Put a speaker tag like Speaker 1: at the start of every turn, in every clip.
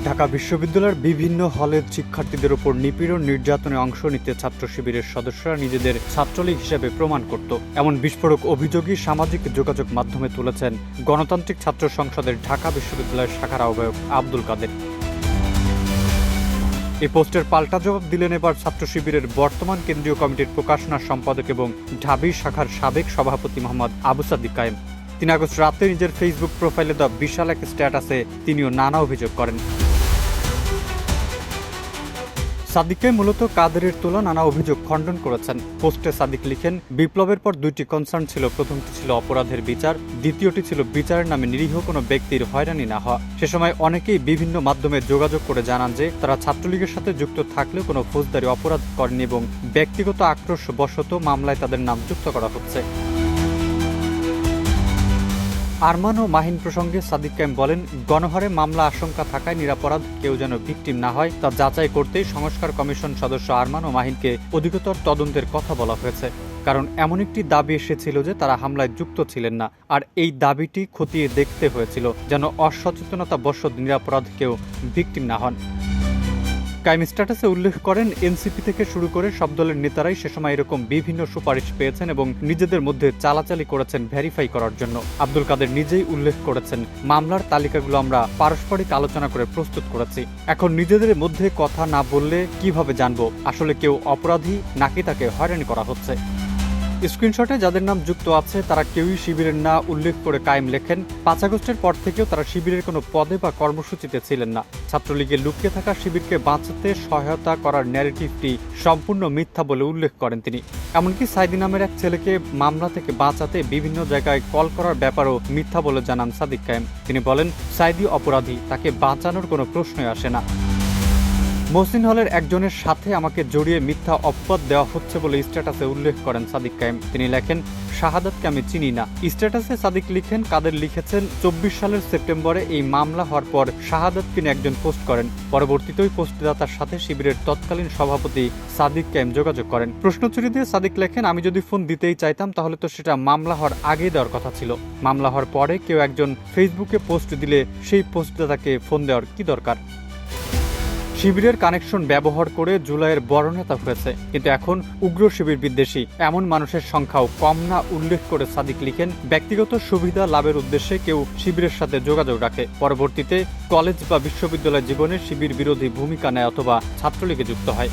Speaker 1: ঢাকা বিশ্ববিদ্যালয়ের বিভিন্ন হলের শিক্ষার্থীদের উপর নিপীড়ন নির্যাতনে অংশ নিতে ছাত্র শিবিরের সদস্যরা নিজেদের ছাত্রলীগ হিসেবে প্রমাণ করত, এমন বিস্ফোরক অভিযোগই সামাজিক যোগাযোগ মাধ্যমে তুলেছেন গণতান্ত্রিক ছাত্র সংসদের ঢাকা বিশ্ববিদ্যালয়ের শাখার আহ্বায়ক আব্দুল কাদের। এই পোস্টের পাল্টা জবাব দিলেন এবার ছাত্র শিবিরের বর্তমান কেন্দ্রীয় কমিটির প্রকাশনা সম্পাদক এবং ঢাবি শাখার সাবেক সভাপতি মোহাম্মদ আবু সাদিক কায়েম। ৩ আগস্ট রাতে নিজের ফেসবুক প্রোফাইলে দেওয়া বিশাল এক স্ট্যাটাসে তিনিও নানা অভিযোগ করেন। সাদিককে মূলত কাদেরের তোলা নানা অভিযোগ খণ্ডন করেছেন। পোস্টে সাদিক লিখেন, বিপ্লবের পর দুইটি কনসার্ন ছিল। প্রথমটি ছিল অপরাধের বিচার, দ্বিতীয়টি ছিল বিচারের নামে নিরীহ কোনো ব্যক্তির হয়রানি না হওয়া। সে সময় অনেকেই বিভিন্ন মাধ্যমে যোগাযোগ করে জানান যে তারা ছাত্রলীগের সাথে যুক্ত থাকলেও কোনো ফৌজদারি অপরাধ করেনি এবং ব্যক্তিগত আক্রোশবশত মামলায় তাদের নাম যুক্ত করা হচ্ছে। আরমান ও মাহিন প্রসঙ্গে সাদিক কায়েম বলেন, গণহারে মামলা আশঙ্কা থাকায় নিরাপরাধ কেউ যেন ভিকটিম না হয় তা যাচাই করতেই সংস্কার কমিশন সদস্য আরমান ও মাহিনকে অধিকতর তদন্তের কথা বলা হয়েছে। কারণ এমন একটি দাবি এসেছিল যে তারা হামলায় যুক্ত ছিলেন না, আর এই দাবিটি খতিয়ে দেখতে হয়েছিল যেন অসচেতনতাবশত নিরাপরাধ কেউ ভিকটিম না হন। কায়েম স্ট্যাটাসে উল্লেখ করেন, এনসিপি থেকে শুরু করে সব দলের নেতারাই সে সময় এরকম বিভিন্ন সুপারিশ পেয়েছেন এবং নিজেদের মধ্যে চালাচালি করেছেন ভেরিফাই করার জন্য। আব্দুল কাদের নিজেই উল্লেখ করেছেন, মামলার তালিকাগুলো আমরা পারস্পরিক আলোচনা করে প্রস্তুত করেছি। এখন নিজেদের মধ্যে কথা না বললে কিভাবে জানবো আসলে কেউ অপরাধী নাকি তাকে হয়রানি করা হচ্ছে। স্ক্রিনশটে যাদের নাম যুক্ত আছে তারা কেউই শিবিরের না উল্লেখ করে কায়েম লেখেন, ৫ আগস্টের পর থেকেও তারা শিবিরের কোনো পদে বা কর্মসূচিতে ছিলেন না। ছাত্রলীগে লুকিয়ে থাকা শিবিরকে বাঁচাতে সহায়তা করার ন্যারেটিভটি সম্পূর্ণ মিথ্যা বলে উল্লেখ করেন তিনি। এমনকি সাইদি নামের এক ছেলেকে মামলা থেকে বাঁচাতে বিভিন্ন জায়গায় কল করার ব্যাপারও মিথ্যা বলে জানান সাদিক কায়েম। তিনি বলেন, সাইদি অপরাধী, তাকে বাঁচানোর কোনো প্রশ্নই আসে না। মহসিন হলের একজনের সাথে আমাকে জড়িয়ে মিথ্যা অপবাদ দেওয়া হচ্ছে বলে স্ট্যাটাসে উল্লেখ করেন সাদিক কায়েম। তিনি লেখেন, শাহাদাতকে আমি চিনি না। স্ট্যাটাসে সাদিক লিখেন, কাদের লিখেছেন ২৪ সালের সেপ্টেম্বরে এই মামলা হওয়ার পর শাহাদাতকে নিয়ে একজন পোস্ট করেন। পরবর্তীতে ওই পোস্টদাতার সাথে শিবিরের তৎকালীন সভাপতি সাদিক কায়েম যোগাযোগ করেন। প্রশ্নচিঠি দিয়ে সাদিক লেখেন, আমি যদি ফোন দিতেই চাইতাম তাহলে তো সেটা মামলা হওয়ার আগেই দেওয়ার কথা ছিল। মামলা হওয়ার পরে কেউ একজন ফেসবুকে পোস্ট দিলে সেই পোস্টদাতাকে ফোন দেওয়ার কি দরকার? শিবিরের কানেকশন ব্যবহার করে জুলাইয়ের বড় নেতা হয়েছে, কিন্তু এখন উগ্র শিবির বিদ্বেষী এমন মানুষের সংখ্যাও কম না। উল্লেখ করে সাদিক লিখেন, ব্যক্তিগত সুবিধা লাভের উদ্দেশ্যে কেউ শিবিরের সাথে যোগাযোগ রাখে, পরবর্তীতে কলেজ বা বিশ্ববিদ্যালয় জীবনে শিবির বিরোধী ভূমিকা নেয় অথবা ছাত্রলীগে যুক্ত হয়।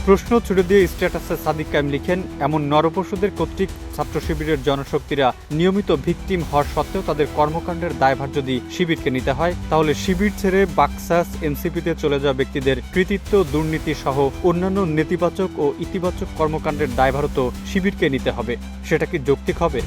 Speaker 1: প্রশ্ন ছুড়ে দিয়ে স্ট্যাটাসে সাদিক কায়েম লিখেন, এমন নরপশুদের কর্তৃক ছাত্র শিবিরের জনশক্তিরা নিয়মিত ভিকটিম হওয়ার সত্ত্বেও তাদের কর্মকাণ্ডের দায়ভার যদি শিবিরকে নিতে হয়, তাহলে শিবির ছেড়ে বাকসাস এনসিপিতে চলে যাওয়া ব্যক্তিদের কৃতিত্ব, দুর্নীতি সহ অন্যান্য নেতিবাচক ও ইতিবাচক কর্মকাণ্ডের দায়ভারও তো শিবিরকে নিতে হবে। সেটা কি যৌক্তিক হবে?